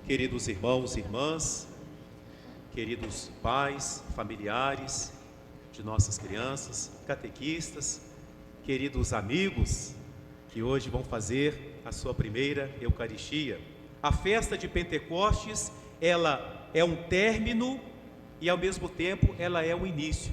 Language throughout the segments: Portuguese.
Queridos irmãos e irmãs, queridos pais, familiares de nossas crianças, catequistas, queridos amigos que hoje vão fazer a sua primeira Eucaristia. A festa de Pentecostes, ela é um término e ao mesmo tempo ela é um início.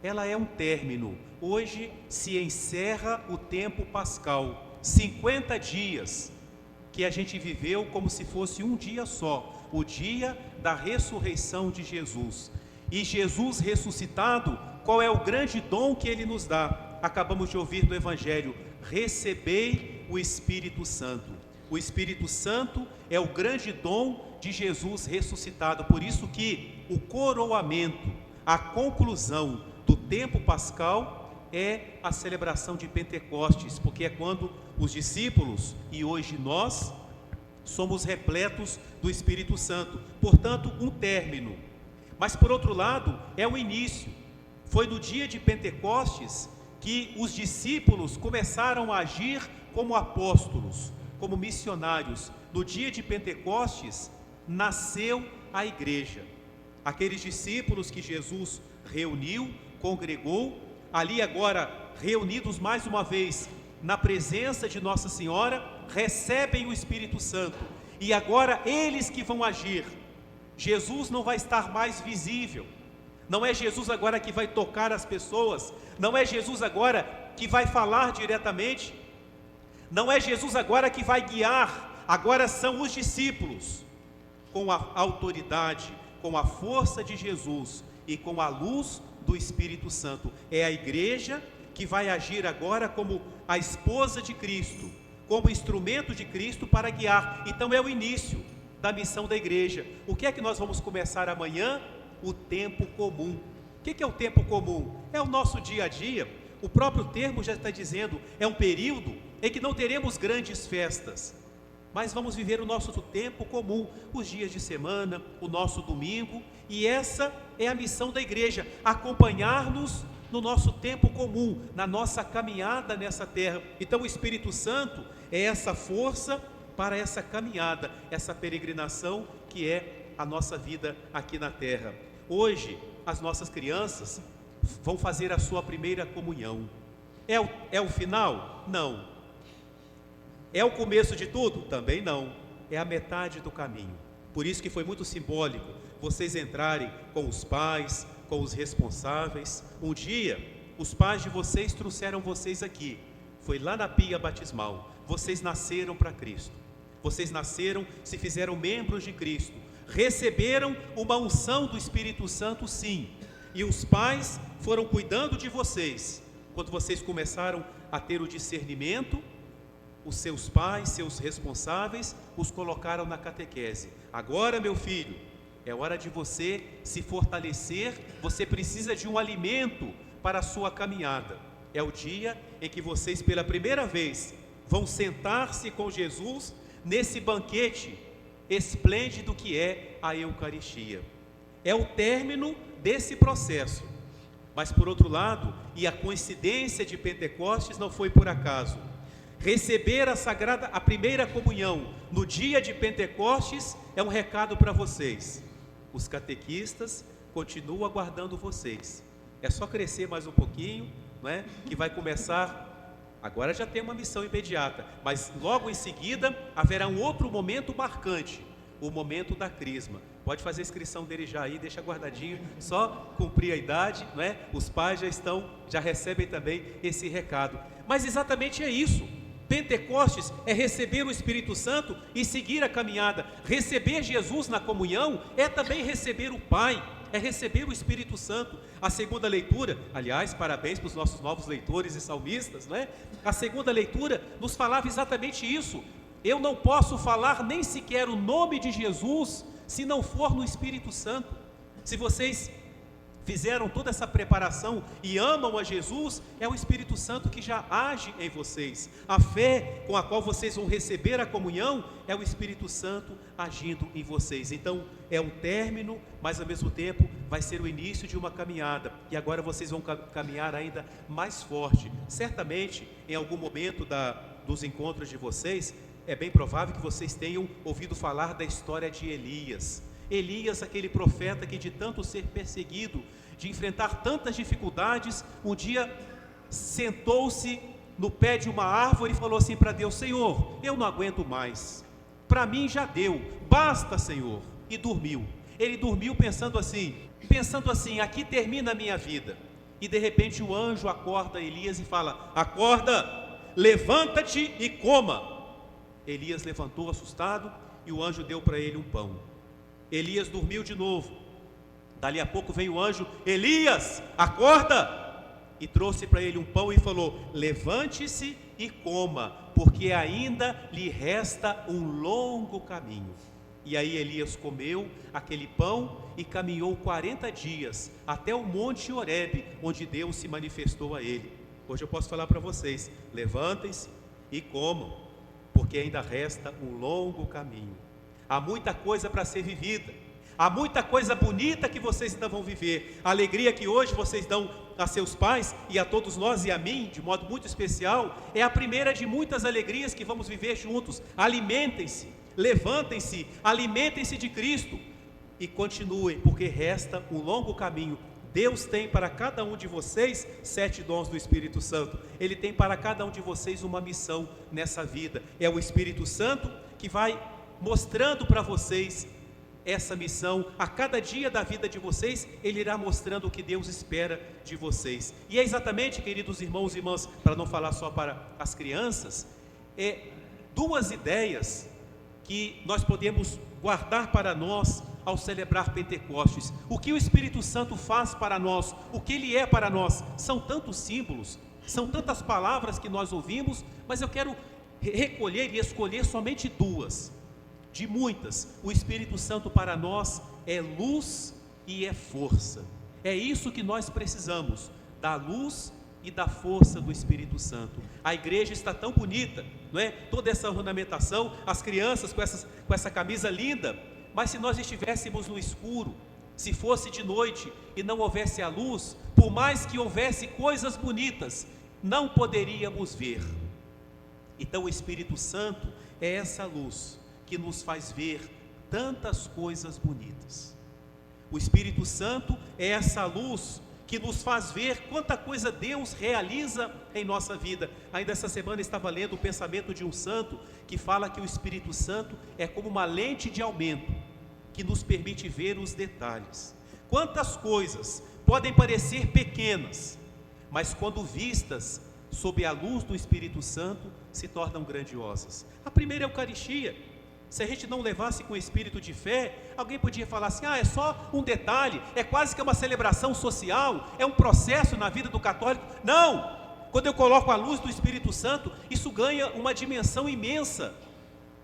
Ela é um término. Hoje se encerra o tempo pascal, 50 dias que a gente viveu como se fosse um dia só, o dia da ressurreição de Jesus. E Jesus ressuscitado, qual é o grande dom que Ele nos dá? Acabamos de ouvir do Evangelho: recebei o Espírito Santo. O Espírito Santo é o grande dom de Jesus ressuscitado. Por isso que o coroamento, a conclusão do tempo pascal é a celebração de Pentecostes, porque é quando os discípulos e hoje nós somos repletos do Espírito Santo. Portanto, um término. Mas por outro lado, é o início. Foi no dia de Pentecostes que os discípulos começaram a agir como apóstolos, como missionários. No dia de Pentecostes nasceu a igreja. Aqueles discípulos que Jesus reuniu, congregou, ali agora reunidos mais uma vez na presença de Nossa Senhora, recebem o Espírito Santo. E agora eles que vão agir. Jesus não vai estar mais visível. Não é Jesus agora que vai tocar as pessoas. Não é Jesus agora que vai falar diretamente. Não é Jesus agora que vai guiar. Agora são os discípulos, com a autoridade, com a força de Jesus e com a luz do Espírito Santo. É a igreja que vai agir agora como a esposa de Cristo, como instrumento de Cristo para guiar. Então é o início da missão da igreja. O que é que nós vamos começar amanhã? O tempo comum. O que é o tempo comum? É o nosso dia a dia. O próprio termo já está dizendo, é um período em que não teremos grandes festas, mas vamos viver o nosso tempo comum, os dias de semana, o nosso domingo. E essa é a missão da igreja, acompanhar-nos no nosso tempo comum, na nossa caminhada nessa terra. Então o Espírito Santo é essa força para essa caminhada, essa peregrinação que é a nossa vida aqui na terra. Hoje as nossas crianças vão fazer a sua primeira comunhão. É o final? Não. É o começo de tudo? Também não. É a metade do caminho. Por isso que foi muito simbólico vocês entrarem com os pais, com os responsáveis. Um dia, os pais de vocês trouxeram vocês aqui. Foi lá na pia batismal. Vocês nasceram para Cristo. Vocês nasceram, se fizeram membros de Cristo. Receberam uma unção do Espírito Santo, sim. E os pais foram cuidando de vocês. Quando vocês começaram a ter o discernimento, os seus pais, seus responsáveis, os colocaram na catequese. Agora, meu filho, é hora de você se fortalecer. Você precisa de um alimento para a sua caminhada. É o dia em que vocês pela primeira vez vão sentar-se com Jesus nesse banquete esplêndido que é a Eucaristia. É o término desse processo. Mas por outro lado, e a coincidência de Pentecostes não foi por acaso. Receber a primeira comunhão no dia de Pentecostes é um recado para vocês. Os catequistas continuam aguardando vocês. É só crescer mais um pouquinho, não é? Que vai começar. Agora já tem uma missão imediata, mas logo em seguida haverá um outro momento marcante, o momento da crisma. Pode fazer a inscrição dele já aí, deixa guardadinho, só cumprir a idade, não é? Os pais já recebem também esse recado. Mas exatamente é isso. Pentecostes é receber o Espírito Santo e seguir a caminhada. Receber Jesus na comunhão é também receber o Pai, é receber o Espírito Santo. A segunda leitura, aliás, parabéns para os nossos novos leitores e salmistas, não é? A segunda leitura nos falava exatamente isso. Eu não posso falar nem sequer o nome de Jesus se não for no Espírito Santo. Se vocês fizeram toda essa preparação e amam a Jesus, é o Espírito Santo que já age em vocês. A fé com a qual vocês vão receber a comunhão é o Espírito Santo agindo em vocês. Então é um término, mas ao mesmo tempo vai ser o início de uma caminhada. E agora vocês vão caminhar ainda mais forte. Certamente em algum momento dos encontros de vocês, é bem provável que vocês tenham ouvido falar da história de Elias. Elias, aquele profeta que de tanto ser perseguido, de enfrentar tantas dificuldades, um dia sentou-se no pé de uma árvore e falou assim para Deus: Senhor, eu não aguento mais, para mim já deu, basta, Senhor. E dormiu. Ele dormiu pensando assim, aqui termina a minha vida. E de repente o anjo acorda Elias e fala: acorda, levanta-te e coma. Elias levantou assustado e o anjo deu para ele um pão. Elias dormiu de novo. Dali a pouco vem o anjo: Elias, acorda! E trouxe para ele um pão e falou: levante-se e coma, porque ainda lhe resta um longo caminho. E aí Elias comeu aquele pão e caminhou 40 dias até o monte Horebe, onde Deus se manifestou a ele. Hoje eu posso falar para vocês: levantem-se e comam, porque ainda resta um longo caminho. Há muita coisa para ser vivida, há muita coisa bonita que vocês ainda vão viver. A alegria que hoje vocês dão a seus pais e a todos nós e a mim, de modo muito especial, é a primeira de muitas alegrias que vamos viver juntos. Alimentem-se, levantem-se, alimentem-se de Cristo e continuem, porque resta um longo caminho. Deus tem para cada um de vocês 7 dons do Espírito Santo. Ele tem para cada um de vocês uma missão nessa vida. É o Espírito Santo que vai mostrando para vocês essa missão. A cada dia da vida de vocês, Ele irá mostrando o que Deus espera de vocês. E é exatamente, queridos irmãos e irmãs, para não falar só para as crianças, duas ideias que nós podemos guardar para nós ao celebrar Pentecostes. O que o Espírito Santo faz para nós, o que Ele é para nós. São tantos símbolos, são tantas palavras que nós ouvimos, mas eu quero recolher e escolher somente duas de muitas. O Espírito Santo para nós é luz e é força. É isso que nós precisamos, da luz e da força do Espírito Santo. A igreja está tão bonita, não é? Toda essa ornamentação, as crianças com essa camisa linda, mas se nós estivéssemos no escuro, se fosse de noite e não houvesse a luz, por mais que houvesse coisas bonitas, não poderíamos ver. Então o Espírito Santo é essa luz que nos faz ver tantas coisas bonitas. O Espírito Santo é essa luz que nos faz ver quanta coisa Deus realiza em nossa vida. Ainda essa semana estava lendo o pensamento de um santo que fala que o Espírito Santo é como uma lente de aumento que nos permite ver os detalhes. Quantas coisas podem parecer pequenas, mas quando vistas sob a luz do Espírito Santo se tornam grandiosas. A primeira Eucaristia, se a gente não levasse com espírito de fé, alguém podia falar assim: é só um detalhe, é quase que uma celebração social, é um processo na vida do católico. Não! Quando eu coloco a luz do Espírito Santo, isso ganha uma dimensão imensa.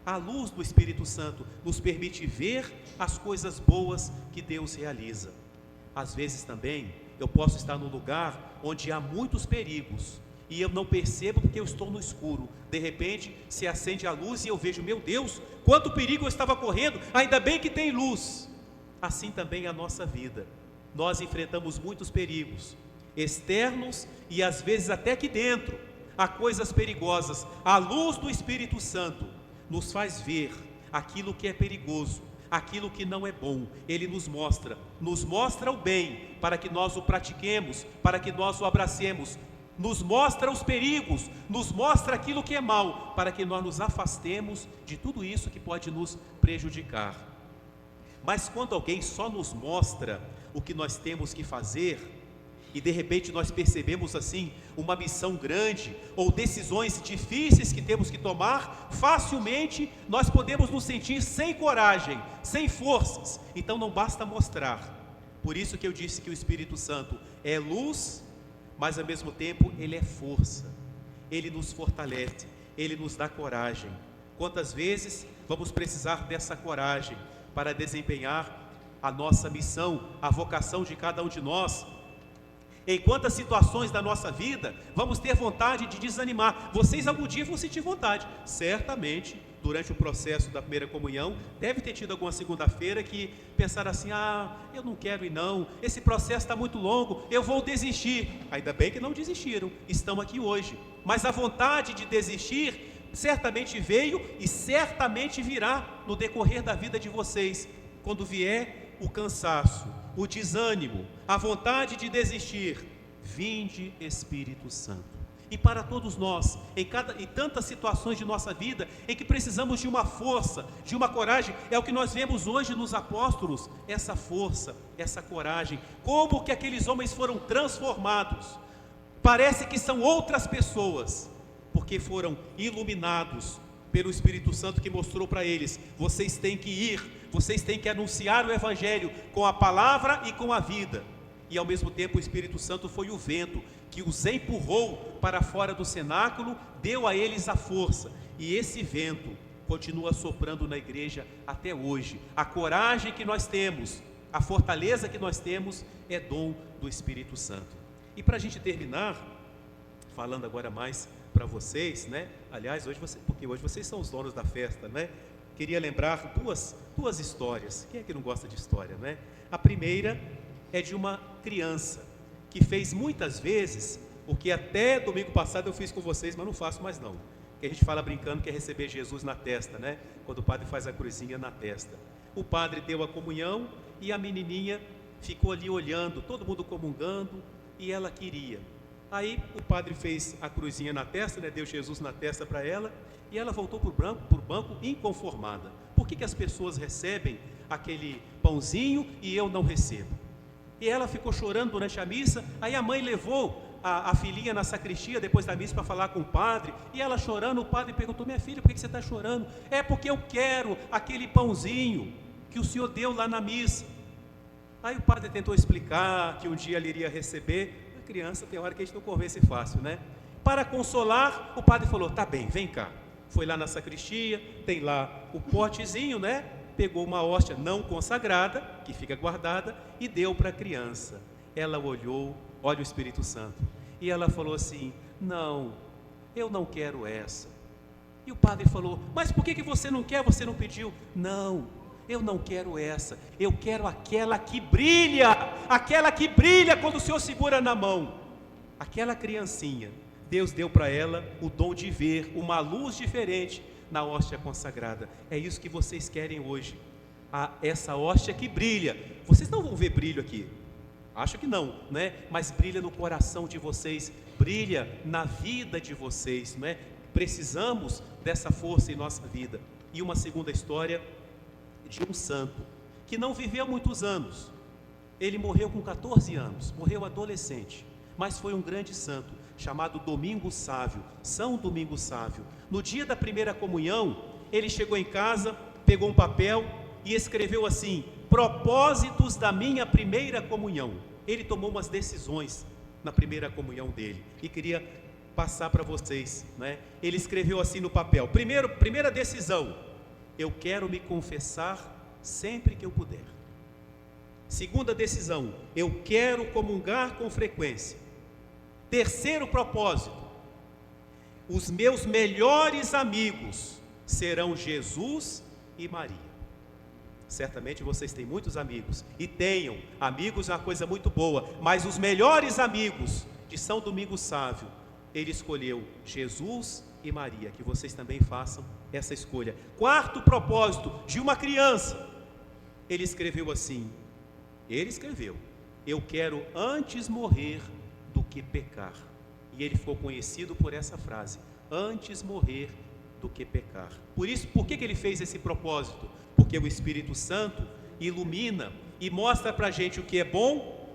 A luz do Espírito Santo nos permite ver as coisas boas que Deus realiza. Às vezes também, eu posso estar num lugar onde há muitos perigos, e eu não percebo porque eu estou no escuro. De repente se acende a luz e eu vejo: meu Deus, quanto perigo eu estava correndo, ainda bem que tem luz. Assim também é a nossa vida. Nós enfrentamos muitos perigos externos e às vezes até aqui dentro há coisas perigosas. A luz do Espírito Santo nos faz ver aquilo que é perigoso, aquilo que não é bom. Ele nos mostra o bem para que nós o pratiquemos, para que nós o abracemos. Nos mostra os perigos, nos mostra aquilo que é mal, para que nós nos afastemos de tudo isso que pode nos prejudicar. Mas quando alguém só nos mostra o que nós temos que fazer, e de repente nós percebemos assim uma missão grande, ou decisões difíceis que temos que tomar, facilmente nós podemos nos sentir sem coragem, sem forças. Então não basta mostrar. Por isso que eu disse que o Espírito Santo é luz, mas ao mesmo tempo Ele é força. Ele nos fortalece, Ele nos dá coragem. Quantas vezes vamos precisar dessa coragem para desempenhar a nossa missão, a vocação de cada um de nós? Em quantas situações da nossa vida vamos ter vontade de desanimar? Vocês algum dia vão sentir vontade. Certamente, durante o processo da primeira comunhão, deve ter tido alguma segunda-feira que pensaram assim: eu não quero ir não, esse processo está muito longo, eu vou desistir. Ainda bem que não desistiram, estão aqui hoje. Mas a vontade de desistir certamente veio e certamente virá no decorrer da vida de vocês. Quando vier o cansaço, o desânimo, a vontade de desistir, vinde Espírito Santo. E para todos nós, em tantas situações de nossa vida, em que precisamos de uma força, de uma coragem, é o que nós vemos hoje nos apóstolos, essa força, essa coragem, como que aqueles homens foram transformados, parece que são outras pessoas, porque foram iluminados pelo Espírito Santo que mostrou para eles, vocês têm que ir, vocês têm que anunciar o Evangelho com a palavra e com a vida. E ao mesmo tempo o Espírito Santo foi o vento que os empurrou para fora do cenáculo, deu a eles a força, e esse vento continua soprando na igreja até hoje. A coragem que nós temos, a fortaleza que nós temos é dom do Espírito Santo. E para a gente terminar, falando agora mais para vocês, né? Aliás, porque hoje vocês são os donos da festa, né? Queria lembrar duas histórias. Quem é que não gosta de história, né? A primeira é de uma criança que fez muitas vezes o que até domingo passado eu fiz com vocês, mas não faço mais não. Que a gente fala brincando que é receber Jesus na testa, né? Quando o padre faz a cruzinha na testa. O padre deu a comunhão e a menininha ficou ali olhando, todo mundo comungando, e ela queria. Aí o padre fez a cruzinha na testa, né? Deu Jesus na testa para ela, e ela voltou para o banco inconformada. Por que as pessoas recebem aquele pãozinho e eu não recebo? E ela ficou chorando durante a missa. Aí a mãe levou a filhinha na sacristia depois da missa para falar com o padre, e ela chorando, o padre perguntou: minha filha, por que você está chorando? É porque eu quero aquele pãozinho que o senhor deu lá na missa. Aí o padre tentou explicar que um dia ele iria receber. A criança tem hora que a gente não convence fácil, né? Para consolar, o padre falou: tá bem, vem cá. Foi lá na sacristia, tem lá o potezinho, né? Pegou uma hóstia não consagrada, que fica guardada, e deu para a criança. Ela olhou, olha o Espírito Santo, e ela falou assim: não, eu não quero essa. E o padre falou: mas por que você não quer, você não pediu? Não, eu não quero essa, eu quero aquela que brilha quando o Senhor segura na mão. Aquela criancinha, Deus deu para ela o dom de ver uma luz diferente na hóstia consagrada. É isso que vocês querem hoje, essa hóstia que brilha. Vocês não vão ver brilho aqui, acho que não, né? Mas brilha no coração de vocês, brilha na vida de vocês, não é? Precisamos dessa força em nossa vida. E uma segunda história de um santo que não viveu muitos anos. Ele morreu com 14 anos, morreu adolescente, mas foi um grande santo, chamado Domingo Sávio, São Domingo Sávio. No dia da primeira comunhão, ele chegou em casa, pegou um papel e escreveu assim: propósitos da minha primeira comunhão. Ele tomou umas decisões na primeira comunhão dele e queria passar para vocês, né? Ele escreveu assim no papel: primeira decisão, eu quero me confessar sempre que eu puder. Segunda decisão, eu quero comungar com frequência. Terceiro propósito, os meus melhores amigos serão Jesus e Maria. Certamente vocês têm muitos amigos, e tenham amigos, é uma coisa muito boa, mas os melhores amigos de São Domingo Sávio, ele escolheu Jesus e Maria. Que vocês também façam essa escolha. Quarto propósito de uma criança, ele escreveu assim, eu quero antes morrer do que pecar. E ele ficou conhecido por essa frase: antes morrer do que pecar. Por que ele fez esse propósito? Porque o Espírito Santo ilumina e mostra para a gente o que é bom,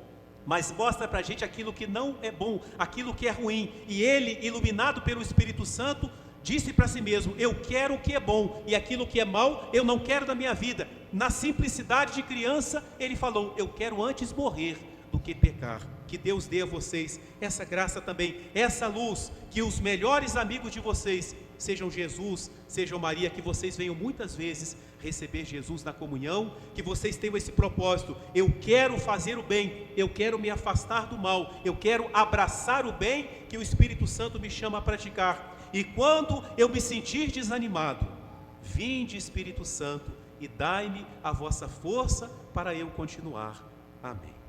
mas mostra para a gente aquilo que não é bom, aquilo que é ruim. E ele, iluminado pelo Espírito Santo, disse para si mesmo: eu quero o que é bom, e aquilo que é mal eu não quero na minha vida. Na simplicidade de criança, ele falou: eu quero antes morrer do que pecar. Que Deus dê a vocês essa graça também, essa luz, que os melhores amigos de vocês sejam Jesus, sejam Maria, que vocês venham muitas vezes receber Jesus na comunhão, que vocês tenham esse propósito: eu quero fazer o bem, eu quero me afastar do mal, eu quero abraçar o bem que o Espírito Santo me chama a praticar. E quando eu me sentir desanimado, vinde Espírito Santo e dai-me a vossa força para eu continuar. Amém.